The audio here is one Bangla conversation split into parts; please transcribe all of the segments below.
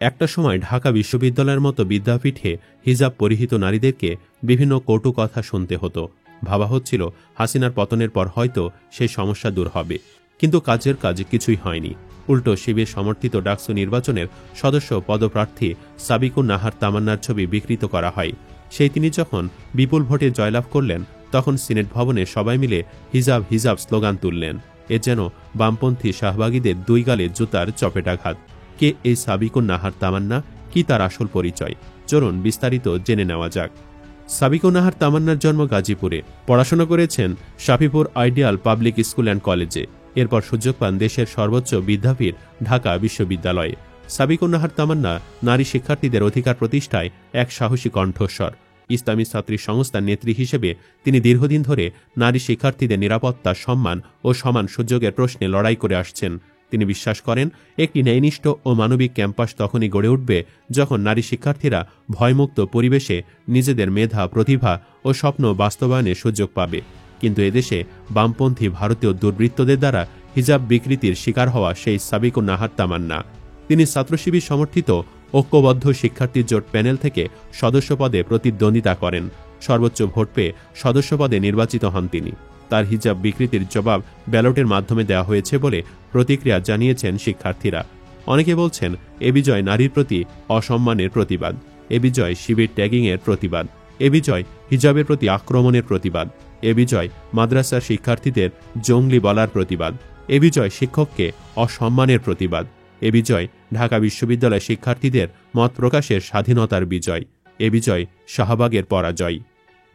একটা সময় ঢাকা বিশ্ববিদ্যালয়ের মতো বিদ্যাপীঠে হিজাব পরিহিত নারীদেরকে বিভিন্ন কটু কথা শুনতে হতো। ভাবা হচ্ছিল হাসিনার পতনের পর হয়তো সেই সমস্যা দূর হবে, কিন্তু কাজের কাজ কিছুই হয়নি। উল্টো শিবির সমর্থিত ডাকসু নির্বাচনের সদস্য পদপ্রার্থী সাবিকুন নাহার তামান্নার ছবি বিকৃত করা হয়। সেই তিনি যখন বিপুল ভোটে জয়লাভ করলেন, তখন সিনেট ভবনে সবাই মিলে হিজাব হিজাব স্লোগান তুললেন। এ যেন বামপন্থী শাহবাগীদের দুই গালে জুতার চপেটাঘাত। কে এই সাবিকুন নাহার তামান্না, কি তার আসল পরিচয়? চলুন বিস্তারিত জেনে নেওয়া যাক। সাবিকুন নাহার তামান্নার জন্ম গাজীপুরে। পড়াশোনা করেছেন শাফিপুর আইডিয়াল পাবলিক স্কুল অ্যান্ড কলেজে। এরপর সুযোগ পান দেশের সর্বোচ্চ বিদ্যাপীঠ ঢাকা বিশ্ববিদ্যালয়ে। সাবিকুন নাহার তামান্না নারী শিক্ষার্থীদের অধিকার প্রতিষ্ঠায় এক সাহসী কণ্ঠস্বর। ইসলামী ছাত্রী সংস্থার নেত্রী হিসেবে তিনি দীর্ঘদিন ধরে নারী শিক্ষার্থীদের নিরাপত্তা, সম্মান ও সমান সুযোগের প্রশ্নে লড়াই করে আসছেন। তিনি বিশ্বাস করেন, একটি ন্যায়নিষ্ঠ ও মানবিক ক্যাম্পাস তখনই গড়ে উঠবে যখন নারী শিক্ষার্থীরা ভয়মুক্ত পরিবেশে নিজেদের মেধা, প্রতিভা ও স্বপ্ন বাস্তবায়নের সুযোগ পাবে। কিন্তু এদেশে বামপন্থী ভারতীয় দুর্বৃত্তদের দ্বারা হিজাব বিকৃতির শিকার হওয়া সেই সাবিকুন নাহার তামান্না। তিনি ছাত্রশিবির সমর্থিত ঐক্যবদ্ধ শিক্ষার্থী জোট প্যানেল থেকে সদস্য পদে প্রতিদ্বন্দ্বিতা করেন। সর্বোচ্চ ভোট পেয়ে সদস্য পদে নির্বাচিত হন তিনি। তার হিজাব বিকৃতির জবাব ব্যালটের মাধ্যমে দেওয়া হয়েছে বলে প্রতিক্রিয়া জানিয়েছেন শিক্ষার্থীরা। অনেকে বলছেন, এ বিজয় নারীর প্রতি অসম্মানের প্রতিবাদ, এ বিজয় শিবির ট্যাগিংয়ের প্রতিবাদ, এ বিজয় হিজাবের প্রতি আক্রমণের প্রতিবাদ, এ বিজয় মাদ্রাসার শিক্ষার্থীদের জঙ্গলি বলার প্রতিবাদ, এ বিজয় শিক্ষককে অসম্মানের প্রতিবাদ, এ বিজয় ঢাকা বিশ্ববিদ্যালয় শিক্ষার্থীদের মত প্রকাশের স্বাধীনতার বিজয়, এ বিজয় শাহবাগের পরাজয়।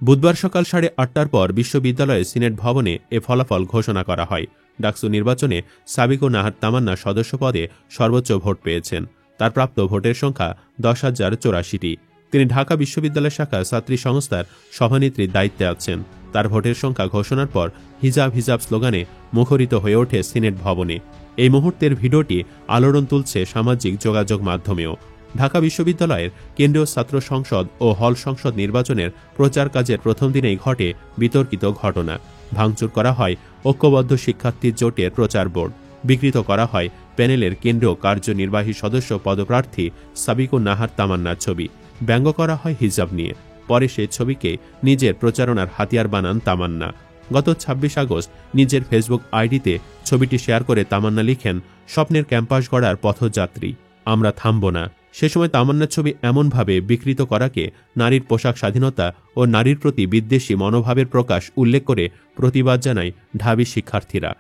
বুধবার সকাল 8:30টার পর বিশ্ববিদ্যালয়ের সিনেট ভবনে এ ফলাফল ঘোষণা করা হয়। ডাকসু নির্বাচনে সাবিকুন নাহার তামান্না সদস্য পদে সর্বোচ্চ ভোট পেয়েছেন। তার প্রাপ্ত ভোটের সংখ্যা 10,084টি। তিনি ঢাকা বিশ্ববিদ্যালয় শাখা ছাত্রী সংস্থার সভানেত্রীর দায়িত্বে আছেন। তার ভোটের সংখ্যা ঘোষণার পর হিজাব হিজাব স্লোগানে মুখরিত হয়ে ওঠে সিনেট ভবনে। এই মুহূর্তের ভিডিওটি আলোড়ন তুলছে সামাজিক যোগাযোগ মাধ্যমেও। ঢাকা বিশ্ববিদ্যালয়ের কেন্দ্রীয় ছাত্র সংসদ ও হল সংসদ নির্বাচনের প্রচার কাজের প্রথম দিনেই ঘটে বিতর্কিত ঘটনা। ভাঙচুর করা হয় ঐক্যবদ্ধ শিক্ষার্থী জোটের প্রচার বোর্ড, বিকৃত করা হয় প্যানেলের কেন্দ্রীয় কার্যনির্বাহী সদস্য পদপ্রার্থী সাবিকুন নাহার তামান্নার ছবি, ব্যঙ্গ করা হয় হিজাব নিয়ে। পরে সেই ছবিকে নিজের প্রচারণার হাতিয়ার বানান তামান্না। গত 26 আগস্ট নিজের ফেসবুক আইডিতে ছবিটি শেয়ার করে তামান্না লিখেন, স্বপ্নের ক্যাম্পাস গড়ার পথযাত্রী, আমরা থামব না। সে সময় তামান্নার ছবি এমনভাবে বিকৃত করাকে নারীর পোশাক স্বাধীনতা ও নারীর প্রতি বিদ্বেষী মনোভাবের প্রকাশ উল্লেখ করে প্রতিবাদ জানায় ঢাবি শিক্ষার্থীরা।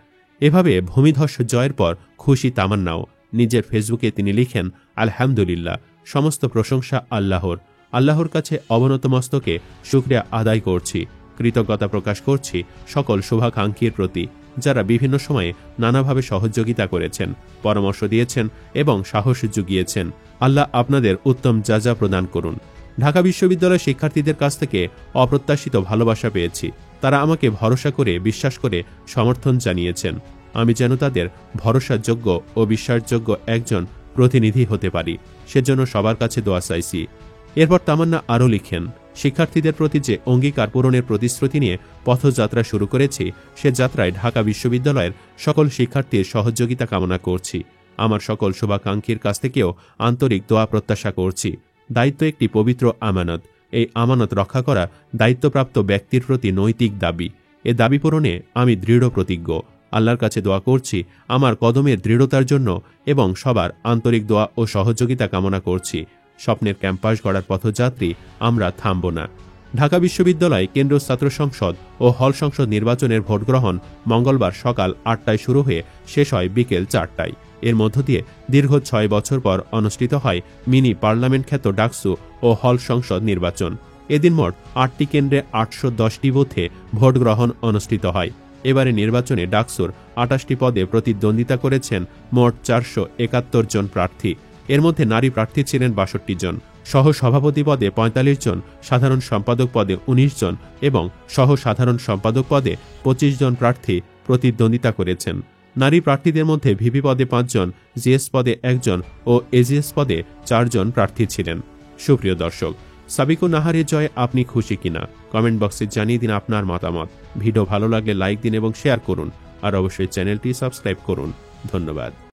এভাবে ভূমিধস জয়ের পর খুশি তামান্নাও। নিজের ফেসবুকে তিনি লিখেন, আলহামদুলিল্লাহ, সমস্ত প্রশংসা আল্লাহর। আল্লাহর কাছে অবনত মস্তকে শুকরিয়া আদায় করছি, কৃতজ্ঞতা প্রকাশ করছি সকল শুভাকাঙ্ক্ষীর প্রতি, যারা বিভিন্ন সময়ে নানাভাবে সহযোগিতা করেছেন, পরামর্শ দিয়েছেন এবং সাহস জুগিয়েছেন। আল্লাহ আপনাদের উত্তম যাজা প্রদান করুন। ঢাকা বিশ্ববিদ্যালয়ের শিক্ষার্থীদের কাছ থেকে অপ্রত্যাশিত ভালোবাসা পেয়েছি। তারা আমাকে ভরসা করে, বিশ্বাস করে সমর্থন জানিয়েছেন। আমি যেন তাদের ভরসাযোগ্য ও বিশ্বাসযোগ্য একজন প্রতিনিধি হতে পারি, সেজন্য সবার কাছে দোয়া চাইছি। এরপর তামান্না আরও লিখেন, শিক্ষার্থীদের প্রতি যে অঙ্গীকার পূরণের প্রতিশ্রুতি নিয়ে পথযাত্রা শুরু করেছি, সে যাত্রায় ঢাকা বিশ্ববিদ্যালয়ের সকল শিক্ষার্থীর সহযোগিতা কামনা করছি। আমার সকল শুভাকাঙ্ক্ষীর কাছ থেকেও আন্তরিক দোয়া প্রত্যাশা করছি। দায়িত্ব একটি পবিত্র আমানত। এই আমানত রক্ষা করা দায়িত্বপ্রাপ্ত ব্যক্তির প্রতি নৈতিক দাবি। এ দাবি পূরণে আমি দৃঢ় প্রতিজ্ঞ। আল্লাহর কাছে দোয়া করছি আমার কদমের দৃঢ়তার জন্য এবং সবার আন্তরিক দোয়া ও সহযোগিতা কামনা করছি। স্বপ্নের ক্যাম্পাস গড়ার পথযাত্রী, আমরা থামব না। ঢাকা বিশ্ববিদ্যালয় কেন্দ্রীয় ছাত্র সংসদ ও হল সংসদ নির্বাচনের ভোট গ্রহণ মঙ্গলবার সকাল 8টায় শুরু হয়ে শেষ হয় বিকেল 4টায়। এর মধ্য দিয়ে দীর্ঘ 6 বছর পর অনুষ্ঠিত হয় মিনি পার্লামেন্ট খ্যাত ডাকসু ও হল সংসদ নির্বাচন। এদিন মোট 8টি কেন্দ্রে 810টি বুথে ভোট গ্রহণ অনুষ্ঠিত হয়। এবারে নির্বাচনে ডাকসুর 28টি পদে প্রতিদ্বন্দ্বিতা করেছেন মোট 471 জন প্রার্থী। এর মধ্যে নারী প্রার্থী ছিলেন 62 জন, সহ সভাপতি পদে 45 জন, সাধারণ সম্পাদক পদে 19 জন এবং সহ সাধারণ সম্পাদক পদে 25 জন প্রার্থী প্রতিদ্বন্দ্বিতা করেছেন। নারী প্রার্থীদের মধ্যে ভিপি পদে 5 জন, জিএস পদে 1 জন ও এজিএস পদে 4 জন প্রার্থী ছিলেন। সুপ্রিয় দর্শক, সাবিকুন নাহারের জয়ে আপনি খুশি কিনা কমেন্ট বক্সে জানিয়ে দিন আপনার মতামত। ভিডিও ভালো লাগলে লাইক দিন এবং শেয়ার করুন, আর অবশ্যই চ্যানেলটি সাবস্ক্রাইব করুন। ধন্যবাদ।